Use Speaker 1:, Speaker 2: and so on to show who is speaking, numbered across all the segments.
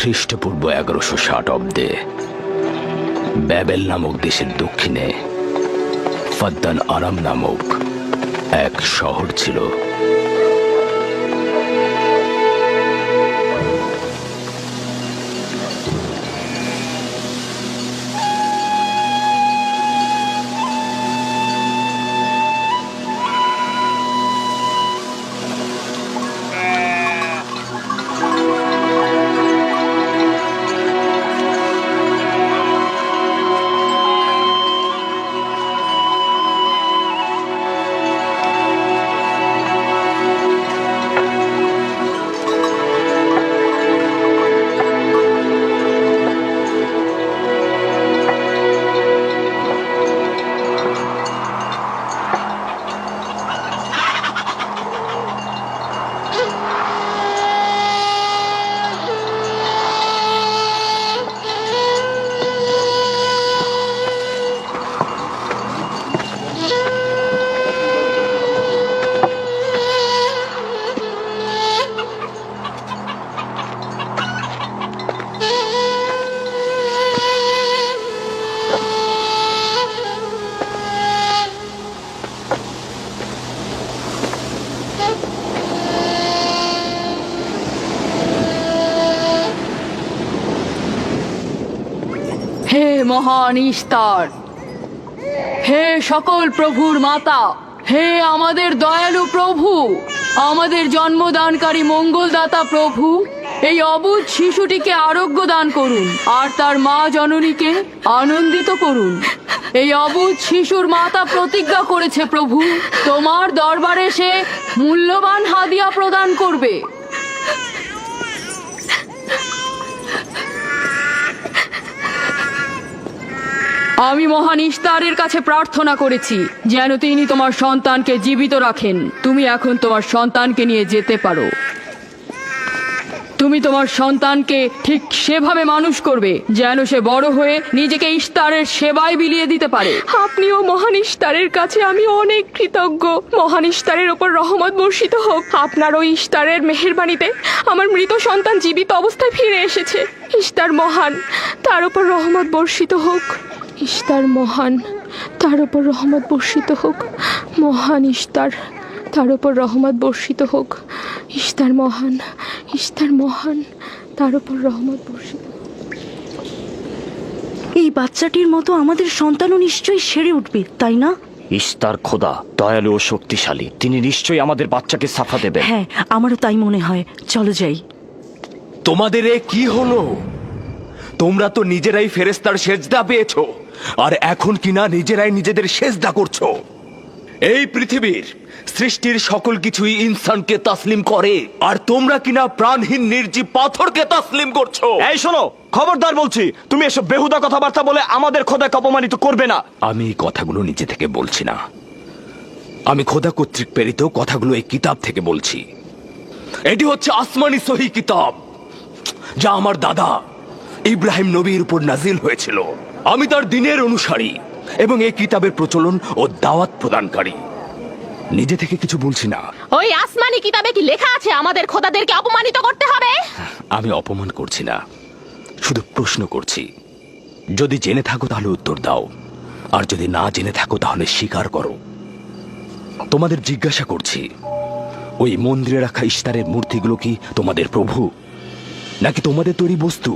Speaker 1: খ্রিস্টপূর্ব 1160 অব্দে ব্যাবেল নামক দেশের দক্ষিণে ফাদ্দান আরাম নামক এক শহর ছিল।
Speaker 2: হে মহান ইস্তার, হে সকল প্রভুর মাতা, হে আমাদের দয়ালু প্রভু, আমাদের জন্মদানকারী মঙ্গলদাতা প্রভু, এই অবুঝ শিশুটিকে আরোগ্য দান করুন আর তার মা জননীকে আনন্দিত করুন। এই অবুঝ শিশুর মাতা প্রতিজ্ঞা করেছে প্রভু, তোমার দরবারে সে মূল্যবান হাদিয়া প্রদান করবে। আমি মহান ইস্তারের কাছে প্রার্থনা করেছি যেন তিনি তোমার সন্তানকে জীবিত রাখেন। তুমি এখন তোমার সন্তানকে নিয়ে যেতে পারো। তুমি তোমার সন্তানকে ঠিক সেভাবে মানুষ করবে যেন সে বড় হয়ে নিজেকে ইস্তারের সেবায় বিলিয়ে দিতে পারে।
Speaker 3: আপনিও মহান ইস্তারের কাছে আমি অনেক কৃতজ্ঞ। মহান ইস্তারের ওপর রহমত বর্ষিত হোক। আপনার ওই ইস্তারের মেহেরবানিতে আমার মৃত সন্তান জীবিত অবস্থায় ফিরে এসেছে। ইস্তার মহান, তার ওপর রহমত বর্ষিত হোক। ইস্তার মহান, তার ওপর রহমত বর্ষিত হোক। মহান ইস্তার, তার ওপর রহমত বর্ষিত হোক। ইস্তার মহান, ইস্তার মহান, তার ওপর রহমত বর্ষিত হোক।
Speaker 4: এই বাচ্চাটির মতো আমাদের সন্তানও নিশ্চয়ই সেরে উঠবে, তাই না?
Speaker 5: ইস্তার খোদা দয়ালু ও শক্তিশালী, তিনি নিশ্চয়ই আমাদের বাচ্চাকে সাফা দেবেন।
Speaker 4: হ্যাঁ, আমারও তাই মনে হয়। চলো যাই।
Speaker 6: তোমাদের এ কি হলো? তোমরা তো নিজেরাই ফেরেশতার সেজদা পেয়েছো, আর এখন কিনা নিজেরাই নিজেদের সেজদা করছো। এই পৃথিবীর সৃষ্টির সকল কিছুই ইনসানকে তাসলিম করে, আর তোমরা কিনা প্রাণহীন নির্জীব পাথরকে তাসলিম করছো।
Speaker 5: এই শোনো, খবরদার বলছি, তুমি এসব বেহুদা কথাবার্তা বলে আমাদের খোদাকে অপমানিত করবে না।
Speaker 1: আমি এই কথাগুলো নিজে থেকে বলছি না, আমি খোদা কর্তৃক প্রেরিত কথাগুলো এই কিতাব থেকে বলছি।
Speaker 6: এটি হচ্ছে আসমানি সহি কিতাব, যা আমার দাদা ইব্রাহিম নবীর উপর নাজিল হয়েছিল। আমি তার দিনের অনুসারী এবং এই কিতাবের প্রচলন ও দাওয়াত প্রদানকারী।
Speaker 1: নিজে থেকে কিছু বলছি না।
Speaker 3: ওই আসমানি কিতাবে কি লেখা আছে আমাদের খোদাদেরকে অপমানিত করতে হবে?
Speaker 1: আমি অপমান করছি না, শুধু প্রশ্ন করছি। যদি জেনে থাকো তাহলে উত্তর দাও, আর যদি না জেনে থাকো তাহলে স্বীকার করো। তোমাদের জিজ্ঞাসা করছি, ওই মন্দিরে রাখা ইস্তারের মূর্তিগুলো কি তোমাদের প্রভু, নাকি তোমাদের তৈরি বস্তু?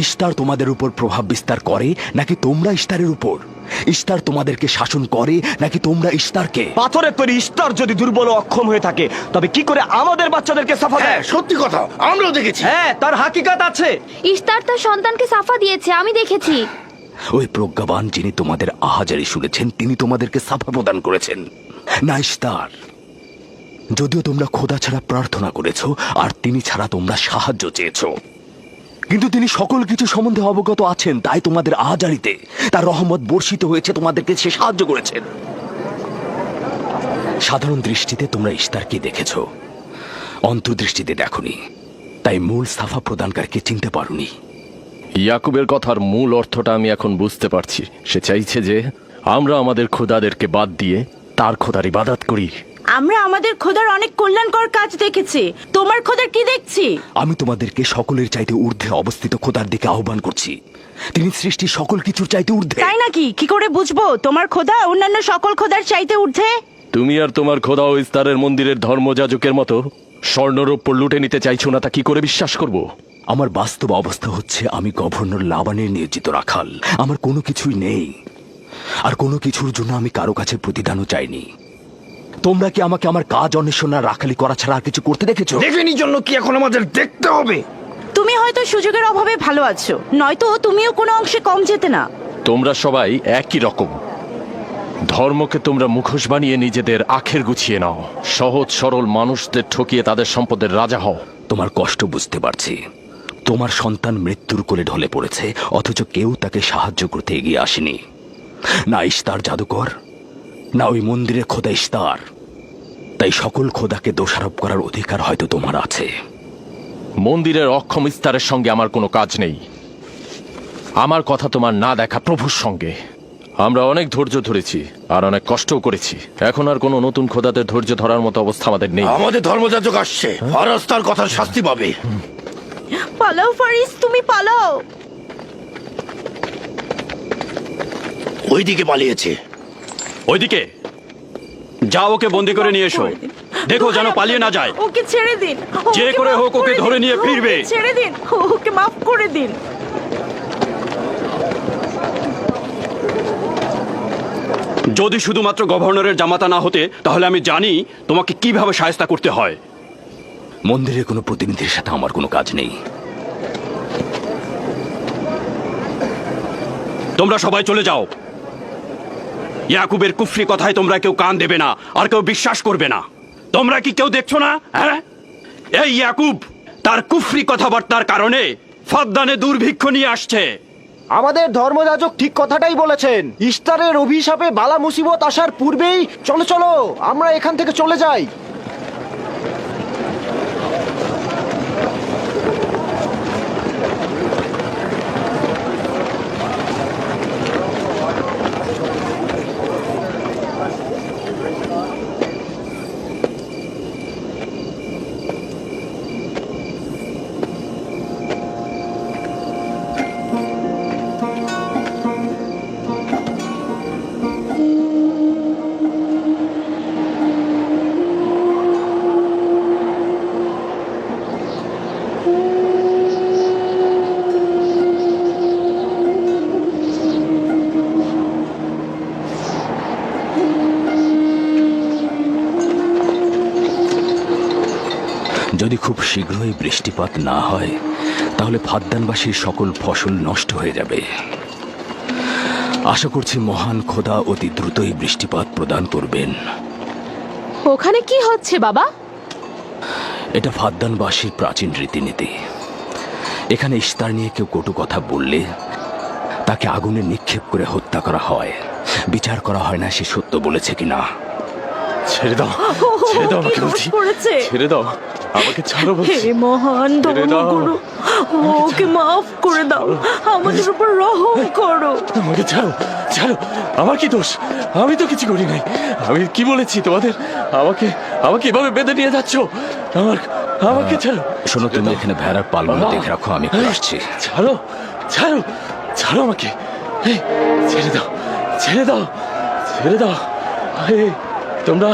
Speaker 1: ইস্তার তোমাদের উপর প্রভাব বিস্তার করে নাকি তোমরা ইস্তারের উপর? ইস্তার তোমাদেরকে শাসন করে নাকি তোমরা ইস্তারকে?
Speaker 5: পাথরের তৈরি ইস্তার যদি দুর্বল ও অক্ষম হয়ে থাকে, তবে কি করে আমাদের বাচ্চাদেরকে সাফা দেয়?
Speaker 7: সত্যি কথা, আমরাও দেখেছি।
Speaker 5: হ্যাঁ, তার হাকিকাত আছে।
Speaker 8: ইস্তার তার সন্তানকে সাফা দিয়েছে, আমি দেখেছি।
Speaker 1: ওই প্রজ্ঞাবান যিনি তোমাদের আহাজারি শুনেছেন, তিনি তোমাদেরকে সাফা প্রদান করেছেন, না ইস্তার? যদিও তোমরা খোদা ছাড়া প্রার্থনা করেছো আর তিনি ছাড়া তোমরা সাহায্য চেয়েছো, কিন্তু তিনি সকল কিছু সম্বন্ধে অবগত আছেন, তাই তোমাদের আহাজারিতে তার রহমত বর্ষিত হয়েছে, তোমাদেরকে সে সাহায্য করেছেন। সাধারণ দৃষ্টিতে তোমরা ইস্তারকে দেখেছ, অন্তর্দৃষ্টিতে দেখনি, তাই মূল সাফা প্রদানকারীকে চিনতে পারোনি।
Speaker 9: ইয়াকুবের কথার মূল অর্থটা আমি এখন বুঝতে পারছি। সে চাইছে যে আমরা আমাদের খোদাদেরকে বাদ দিয়ে তার খোদার ইবাদত করি।
Speaker 4: আমরা আমাদের খোদার অনেক কল্যাণকর কাজ দেখেছি, তোমার খোদার কি দেখছি?
Speaker 1: আমি তোমাদেরকে সকলের চাইতে ঊর্ধ্বে অবস্থিত খোদার দিকে আহ্বান করছি। তিনি সৃষ্টির সকল কিছুর চাইতে ঊর্ধ্বে।
Speaker 4: তাই নাকি? কি করে বুঝবো তোমার খোদা অন্যান্য সকল খোদার চাইতে ঊর্ধ্বে?
Speaker 9: তুমি আর তোমার খোদা ও ইস্তারের মন্দিরের ধর্মযাজকের মতো স্বর্ণরৌপ্য লুটে নিতে চাইছো না, তা কি করে বিশ্বাস করব?
Speaker 1: আমার বাস্তব অবস্থা হচ্ছে আমি গভর্নর লাবানের নিয়োজিত রাখাল। আমার কোনো কিছুই নেই, আর কোনো কিছুর জন্য আমি কারো কাছে প্রতিদানও চাইনি। তোমরা কি আমাকে আমার কাজ অন্বেষণ আর রাখালি করা ছাড়া আর কিছু করতে দেখেছো?
Speaker 5: দেখেনি জন্য কি এখন আমাদের দেখতে হবে?
Speaker 4: তুমি হয়তো সুযোগের অভাবে ভালো আছো, নয়তো তুমিও কোনো অংশে কম যেতে না।
Speaker 9: তোমরা সবাই একই রকম। ধর্মকে তোমরা মুখোশ বানিয়ে নিজেদের আখের গুছিয়ে নাও, সহজ সরল মানুষদের ঠকিয়ে তাদের সম্পদের রাজা হও।
Speaker 1: তোমার কষ্ট বুঝতে পারছি। তোমার সন্তান মৃত্যুর কোলে ঢলে পড়েছে, অথচ কেউ তাকে সাহায্য করতে এগিয়ে আসেনি। না ইস্তার জাদুকর, না ওই মন্দিরের খোদা ইস্তার। তাই সকল খোদাকে দোষারোপ করার অধিকার হয়তো তোমার আছে।
Speaker 9: মন্দিরের অক্ষম ইস্তারের সঙ্গে আমার কোনো কাজ নেই। আমার কথা তোমার না দেখা প্রভুর সঙ্গে। আমরা অনেক ধৈর্য ধরেছি আর অনেক কষ্টও করেছি। এখন আর কোনো নতুন খোদাদের ধৈর্য ধরার মতো অবস্থা আমাদের নেই।
Speaker 7: আমাদের ধর্মযাজক আসছে, ফারাজ তার কথার শাস্তি পাবে।
Speaker 4: পালাও ফারিস, তুমি পালাও।
Speaker 7: ওইদিকে পালিয়েছে।
Speaker 5: ওইদিকে যাও, ওকে বন্দি করে নিয়ে এসো। দেখো যেন পালিয়ে না যায়।
Speaker 4: ওকে ছেড়ে দিন,
Speaker 5: যে
Speaker 4: ওকে
Speaker 5: করে
Speaker 4: মাফ
Speaker 5: হোক ওকে ধরে
Speaker 4: দিন,
Speaker 5: নিয়ে ফিরবে।
Speaker 4: ওকে ছেড়ে দিন, ওকে মাফ করে দিন।
Speaker 5: যদি শুধুমাত্র গভর্নরের জামাতা না হতে, তাহলে আমি জানি তোমাকে কিভাবে শায়েস্তা করতে হয়।
Speaker 1: মন্দিরের কোনো প্রতিনিধির সাথে আমার কোনো কাজ নেই।
Speaker 5: তোমরা সবাই চলে যাও। ইয়াকুবের কুফরি কথায় তোমরা কেউ কান দেবে না, আর কেউ বিশ্বাস করবে না। তোমরা কি কেউ দেখছো না? হ্যাঁ, এই ইয়াকুব তার কুফরি কথাবার্তার কারণে ফাদ্দানে দুর্ভিক্ষ নিয়ে আসছে।
Speaker 10: আমাদের ধর্মযাজক ঠিক কথাটাই বলেছেন। ইস্তারের অভিশাপে বালা মুসিবত আসার পূর্বেই চলো চলো আমরা এখান থেকে চলে যাই।
Speaker 1: যদি খুব শীঘ্রই বৃষ্টিপাত না হয়, তাহলে ফাদ্দানবাসীর সকল ফসল নষ্ট হয়ে যাবে। আশা করছি মহান খোদা অতি দ্রুতই বৃষ্টিপাত প্রদান করবেন।
Speaker 3: ওখানে কি হচ্ছে বাবা?
Speaker 1: এটা ফাদ্দানবাসীর প্রাচীন রীতিনীতি। এখানে ইস্তার নিয়ে কেউ কটু কথা বললে তাকে আগুনে নিক্ষেপ করে হত্যা করা হয়। বিচার করা হয় না সে সত্য বলেছে কিনা।
Speaker 9: ছেড়ে দাও, ছেড়ে দাও আমাকে বলছি, ছেড়ে দাও আমাকে, ছাড়ো বলছি।
Speaker 4: হে মহান
Speaker 9: ছেড়ে দাও।
Speaker 4: ধর্মগুরু, ওকে মাফ করে দাও, আমাদের উপর রহম করো।
Speaker 9: আমাকে ছাড়ো, ছাড়ো। আমার কি দোষ? আমি তো কিছু করি নাই। আমি কি বলেছি তোমাদের? আমাকে আমাকে এভাবে বেঁধে নিয়ে যাচ্ছ। আমাকে ছাড়ো।
Speaker 1: শোনো, তুমি এখানে ভেড়ার পালগুলো দেখে রাখো, আমি একটু আসছি।
Speaker 9: ছাড়ো, ছাড়ো, ছাড়ো আমাকে। এই, ছেড়ে দাও, ছেড়ে দাও, ছেড়ে দাও। এই, তোমরা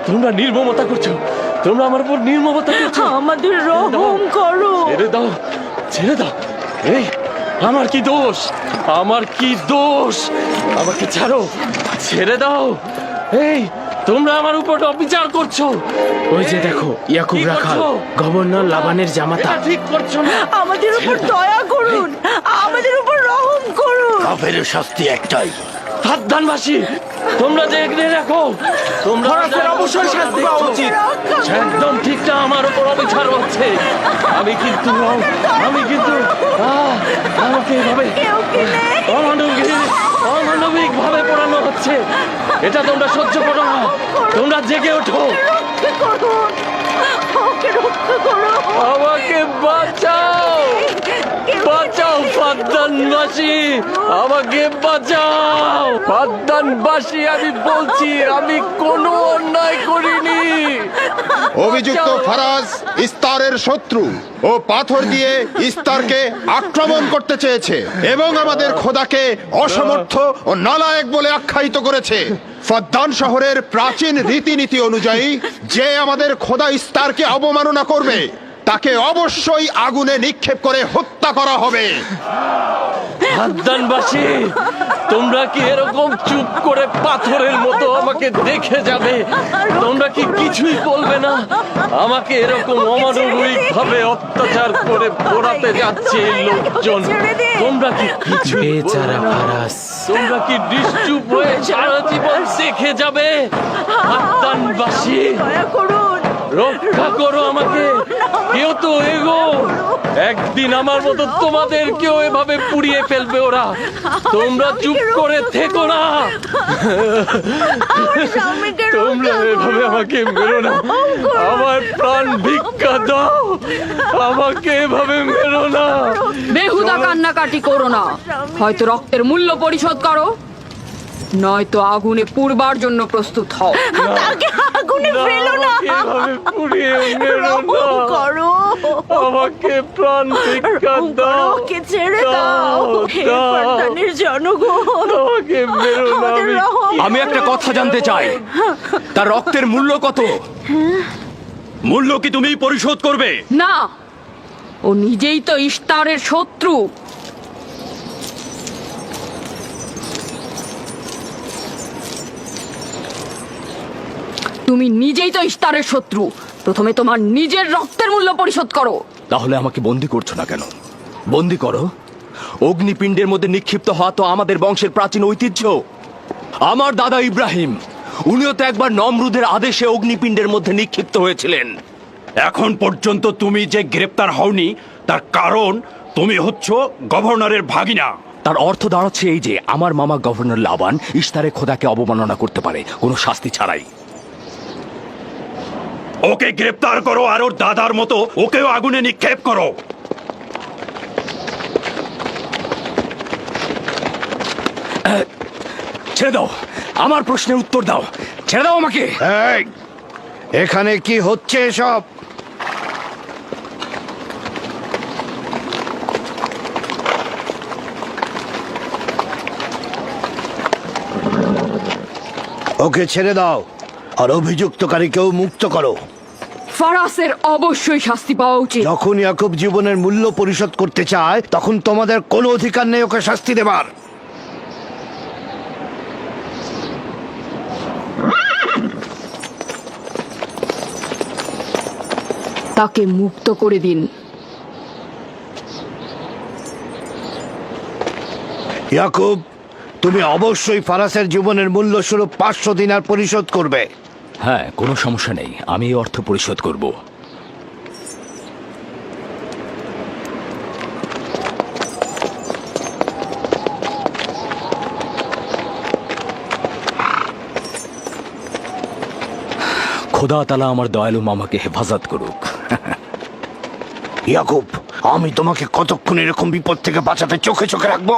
Speaker 9: তোমরা নির্মমতা করছো। তোমরা আমার উপর নির্মমতা করছো।
Speaker 4: আমাদের রহম করো।
Speaker 9: ছেড়ে দাও, ছেড়ে দাও। এই, আমার কি দোষ? আমার কি দোষ? আমাকে ছাড়ো, ছেড়ে দাও। এই, তোমরা আমার উপর অবিচার করছো।
Speaker 10: ওই যে দেখো, ইয়াকুব
Speaker 9: কি
Speaker 10: রাখাল,
Speaker 9: করছো?
Speaker 10: গভর্নর লাবানের জামাতা।
Speaker 9: এটা ঠিক করছো না।
Speaker 4: আমাদের উপর দয়া করুন, আমাদের উপর রহম করুন।
Speaker 7: কাফের শাস্তি একটাই।
Speaker 9: ফাদ্দানবাসী, তোমরা দেখে রাখো। তোমরা
Speaker 10: অবশ্যই শাস্তি পাওয়া উচিত।
Speaker 9: একদম ঠিক না, আমার উপর অবিচার হচ্ছে। আমি কিন্তু আমাকে এভাবে অমানবিক ভাবে পড়ানো হচ্ছে। এটা তোমরা সহ্য করো না। তোমরা জেগে ওঠো।
Speaker 4: রক্ষা করুন, ওকে রক্ষা করো।
Speaker 9: আমাকে বাঁচাও, বাঁচাও ফাদ্দান। ফাদ্দানবাসী, আমাকে বাঁচাও! ফাদ্দানবাসী, আমি বলছি আমি কোনো অন্যায় করিনি।
Speaker 11: অভিযুক্ত ফারাজ ইস্তারের শত্রু ও পাথর দিয়ে ইস্তারকে আক্রমণ করতে চেয়েছে এবং আমাদের খোদাকে অসমর্থ ও নালায়েক বলে আখ্যায়িত করেছে। ফাদ্দান শহরের প্রাচীন রীতিনীতি অনুযায়ী যে আমাদের খোদা ইস্তারকে অবমাননা করবে তাকে অবশ্যই আগুনে নিক্ষেপ করে হত্যা করা হবে।
Speaker 9: ফাদ্দানবাসী, তোমরা কি এরকম চুপ করে পাথরের মতো আমাকে দেখে যাবে? তোমরা কি কিছুই বলবে না? আমাকে এরকম অমানবিক ভাবে অত্যাচার করে পোড়াতে যাচ্ছে এই লোকজন। তোমরা কি কিছুই বলবে না? তোমরা কি নিশ্চুপ হয়ে সারা জীবন দেখে যাবে? ফাদ্দানবাসী,
Speaker 4: দয়া করুন।
Speaker 9: রক্ষা করো আমাকে, কেউ তো এগো। একদিন আমার মতো তোমাদেরকেও এভাবে পুড়িয়ে ফেলবে ওরা। তোমরা চুপ করে থেকো না। তোমরা এভাবে আমাকে মেরো না, আমার প্রাণ ভিক্ষা দাও, আমাকে এভাবে মেরো না।
Speaker 2: বেহুদা কান্নাকাটি করো না, হয়তো রক্তের মূল্য পরিশোধ করো, নয়তো আগুনে পুড়বার জন্য প্রস্তুত হও।
Speaker 4: তাকে আগুনে ফেলো না।
Speaker 9: আমাকে এভাবে পুড়িয়ে মেরো না,
Speaker 4: রহম করো।
Speaker 9: আমাকে প্রাণ ভিক্ষা
Speaker 4: রহম করো,
Speaker 9: দাও।
Speaker 4: ওকে ছেড়ে দাও। হে
Speaker 9: দাও।
Speaker 4: ফাদ্দানের জনগণ,
Speaker 9: আমাকে মেরো না।
Speaker 4: আমাদের রহম
Speaker 6: আমি একটা কথা জানতে চাই, তার রক্তের মূল্য কত?
Speaker 5: মূল্য কি তুমি পরিশোধ করবে?
Speaker 2: না, ও নিজেই তো ইস্তারের শত্রু। তুমি নিজেই তো ইস্তারের শত্রু। প্রথমে তোমার নিজের রক্তের মূল্য পরিশোধ করো।
Speaker 6: তাহলে আমাকে বন্দি করছো না কেন? বন্দি করো। অগ্নিপিণ্ডের মধ্যে নিক্ষিপ্ত হওয়া তো আমাদের বংশের প্রাচীন ঐতিহ্য। আমার দাদা ইব্রাহিম, উনিও তো একবার নমরুদের আদেশে অগ্নিপিণ্ডের মধ্যে নিক্ষিপ্ত হয়েছিলেন।
Speaker 5: এখন পর্যন্ত তুমি যে গ্রেপ্তার হওনি তার কারণ তুমি হচ্ছ গভর্নরের ভাগিনা।
Speaker 6: তার অর্থ দাঁড়াচ্ছে এই যে আমার মামা গভর্নর লাবান ইস্তারে খোদাকে অবমাননা করতে পারে কোনো শাস্তি ছাড়াই।
Speaker 5: ওকে গ্রেপ্তার করো আর ওর দাদার মতো ওকেও আগুনে নিক্ষেপ করো।
Speaker 6: ছেড়ে দাও, আমার প্রশ্নের উত্তর দাও। ছেড়ে দাও আমাকে।
Speaker 7: এই, এখানে কি হচ্ছে এসব? ওকে ছেড়ে দাও আর অভিযুক্তকারীকেও মুক্ত করো।
Speaker 2: ফারাসের অবশ্যই শাস্তি পাওয়া উচিত।
Speaker 7: যখন ইয়াকুব জীবনের মূল্য পরিশোধ করতে চায় তখন তোমাদের কোনো অধিকার নেই ওকে শাস্তি দেবার।
Speaker 2: তাকে মুক্ত করে দিন।
Speaker 7: ইয়াকুব, তুমি অবশ্যই ফারাসের জীবনের মূল্য স্বরূপ 500 দিনার পরিশোধ করবে।
Speaker 6: হ্যাঁ, কোনো সমস্যা নেই, আমি এই অর্থ পরিশোধ করব। খোদা তাআলা আমার দয়ালু মামাকে হেফাজত করুক।
Speaker 7: ইয়াকুব, আমি তোমাকে কতক্ষণ এরকম বিপদ থেকে বাঁচাতে চোখে চোখে রাখবো?